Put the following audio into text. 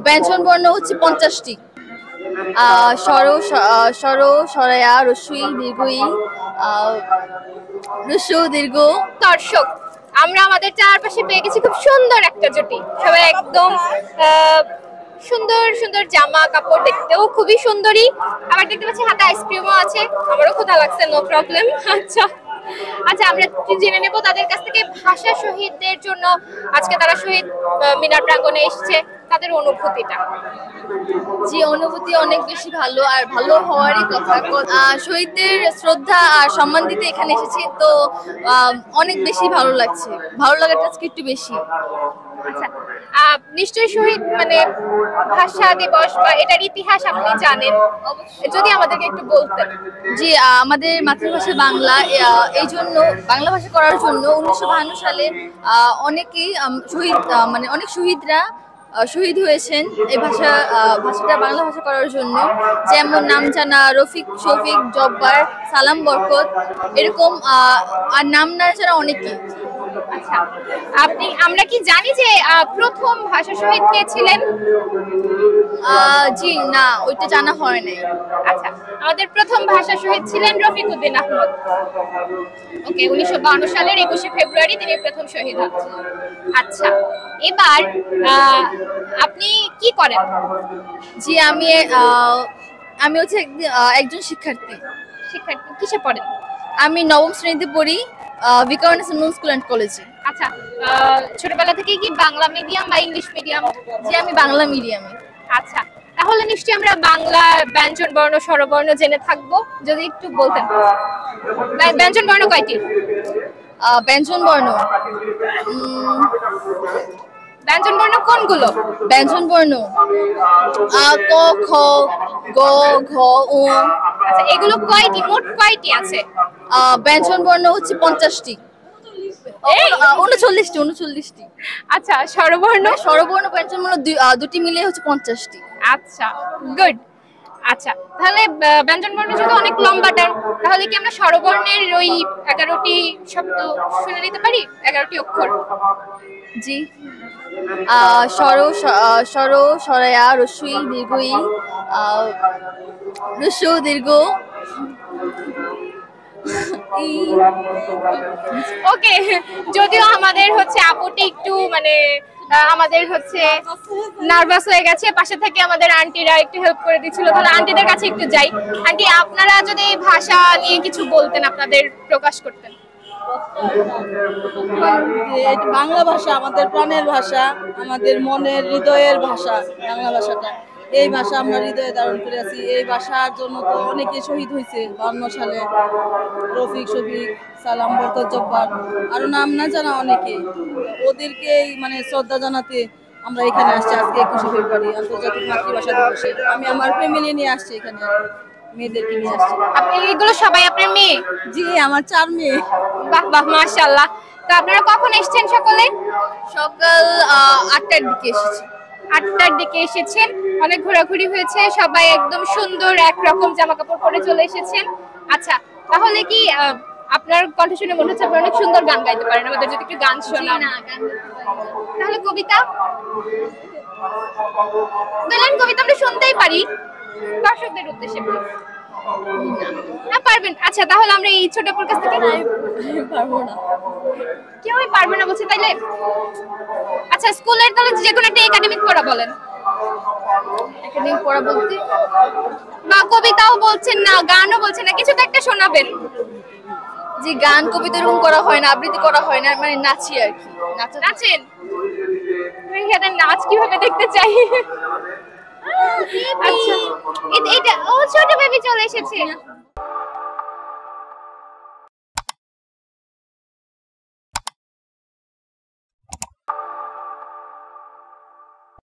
ব্যঞ্জন বর্ণ হচ্ছে 50টি। স্বর, স্বর, স্বরয়া, রস্যই, দীর্ঘই, হ্রস্ব, দীর্ঘ। দর্শক, আমরা আমাদের চারপাশে পেয়ে গেছি খুব সুন্দর একটা জুটি। সবাই একদম সুন্দর সুন্দর জামা কাপড়, দেখতেও খুবই সুন্দরী। আবার দেখতে পাচ্ছি হাতে আইসক্রিমও আছে। আমারও ক্ষুধা লাগছে, নো প্রবলেম। আচ্ছা আচ্ছা, আমরা জেনে নেব তাদের কাছ থেকে ভাষা শহীদদের জন্য আজকে তারা শহীদ মিনার প্রাঙ্গণে এসেছে, তাদের অনুভূতিটা। যে অনুভূতি অনেক বেশি ভালো, আর ভালো হওয়ারই কথা। শহীদদের শ্রদ্ধা আর সম্মান দিতে এখানে এসেছি, তো অনেক বেশি ভালো লাগছে। ভালো লাগাটা আজকে একটু বেশি। আচ্ছা, নিশ্চয়ই শহীদ মানে ভাষা দিবস বা এটার ইতিহাস আপনি জানেন, যদি আমাদেরকে একটু বলতেন। যে আমাদের মাতৃভাষা বাংলা, এই জন্য বাংলা ভাষা করার জন্য 1952 সালে অনেকেই শহীদ মানে অনেক শহীদরা শহীদ হয়েছেন এই ভাষাটা বাংলা ভাষা করার জন্য। যেমন নামজানা, রফিক, শফিক, জব্বার, সালাম, বরকত, এরকম আর নাম না ছাড়া অনেকেই। আচ্ছা, আমরা কি জানি যে প্রথম ভাষা শহীদ কে ছিলেন? জি না, ওইটা জানা হয় নাই। আচ্ছা, আমাদের প্রথম ভাষা শহীদ ছিলেন রফিক উদ্দিন আহমদ। ওকে, 1952 সালের 21শে ফেব্রুয়ারি তিনি প্রথম শহীদ হন। আচ্ছা, এবার আপনি কি করেন? জি আমি হচ্ছে একজন শিক্ষার্থী। শিক্ষার্থী কিসে পড়েন? আমি নবম শ্রেণীতে পড়ি, ভিকারুননিসা নূন স্কুল অ্যান্ড কলেজে। আচ্ছা, ছোটবেলা থেকে কি বাংলা মিডিয়াম বা ইংলিশ মিডিয়াম? জি, আমি বাংলা মিডিয়ামে। আচ্ছা, তাহলে নিশ্চয়ই আমরা বাংলা ব্যঞ্জন বর্ণ স্বরবর্ণ জেনে থাকবো, যদি একটু বলতেন। ব্যঞ্জন বর্ণ কয়টি? ব্যঞ্জন বর্ণ ব্যঞ্জন বর্ণ কোনগুলো? ব্যঞ্জন বর্ণ ক, খ, গ, ঘ, ও। আচ্ছা, এগুলো কয়টি, মোট কয়টি আছে? ব্যঞ্জন বর্ণ হচ্ছে 50টি। 39টি। আচ্ছা, স্বরবর্ণ ব্যঞ্জন বর্ণ দুটি মিলে হচ্ছে 50টি। আচ্ছা, গুড। আচ্ছা, তাহলে ব্যঞ্জন বর্ণ যেহেতু অনেক লম্বা টার্ম, তাহলে কি আমরা স্বরবর্ণের ওই 11টি শব্দ শুনে নিতে পারি, 11টি অক্ষর? জি, স্বর, স্বর, স্বরয়া, রস্যই, দীর্ঘই, হ্রস্ব, দীর্ঘ। ওকে, যদিও আমাদের হচ্ছে আপুটি একটু মানে আমাদের হচ্ছে নার্ভাস হয়ে গেছে, পাশে থেকে আমাদের আন্টিরা একটু হেল্প করে দিচ্ছিল। তাহলে আন্টিদের কাছে একটু যাই। আন্টি, আপনারা যদি ভাষা নিয়ে কিছু বলতেন, আপনাদের প্রকাশ করতেন। বাংলা ভাষা আমাদের প্রাণের ভাষা, আমাদের মনের হৃদয়ের ভাষা। বাংলা ভাষাটা, এই ভাষা আমরা হৃদয়ে ধারণ করে আছি। এই ভাষার জন্য তো অনেকে শহীদ হয়েছে 52 সালে। রফিক, শফিক, সালাম, বরকত, জব্বার, আরো নাম না জানা অনেকে। ওদেরকে মানে শ্রদ্ধা জানাতে আমরা এখানে আসছি আজকে 21শে ফেব্রুয়ারি আন্তর্জাতিক মাতৃভাষা দিবসে। আমি আমার ফ্যামিলি নিয়ে আসছি এখানে, মেয়েদেরকে নিয়ে আসছি। আপনি এগুলো সবাই আপনার মেয়ে? জি, আমার 4 মেয়ে। বাহ বাহ, মাশাআল্লাহ। তো আপনারা কখন এসেছেন সকলে? সকাল 8টার দিকে এসেছি। 8টার দিকে এসেছেন, অনেক ঘোরাঘুরি হয়েছে, সবাই একদম সুন্দর একরকম জামা কাপড় পরে চলে এসেছেন। আচ্ছা, তাহলে কি আপনার কণ্ঠ শুনে মনে হচ্ছে আপনি অনেক সুন্দর গান গাইতে পারেন, আমাদের যদি একটু গান শোনান। তাহলে কবিতা বলেন, কবিতা আমরা শুনতেই পারি দর্শকদের উদ্দেশ্যে। না পারবেন? আচ্ছা, তাহলে আমরা এই ছোট আপুর কাছ থেকে। পারবো না, কেউই পারবে না বলছে তাইলে? আচ্ছা, স্কুলের তাহলে যে কোনো একটা একাডেমিক পড়া বলেন। একাডেমিক পড়া বলতে বা কবিতাও বলছেন না, গানও বলছেন না, কিছু তো একটা শোনাবেন। যে গান কবিতা এরকম করা হয় না, আবৃত্তি করা হয় না, মানে নাচি আর কি। নাচেন? এখানে নাচ কিভাবে দেখতে চাই। আচ্ছা, এটা ও ছোট বেবি চলে এসেছে।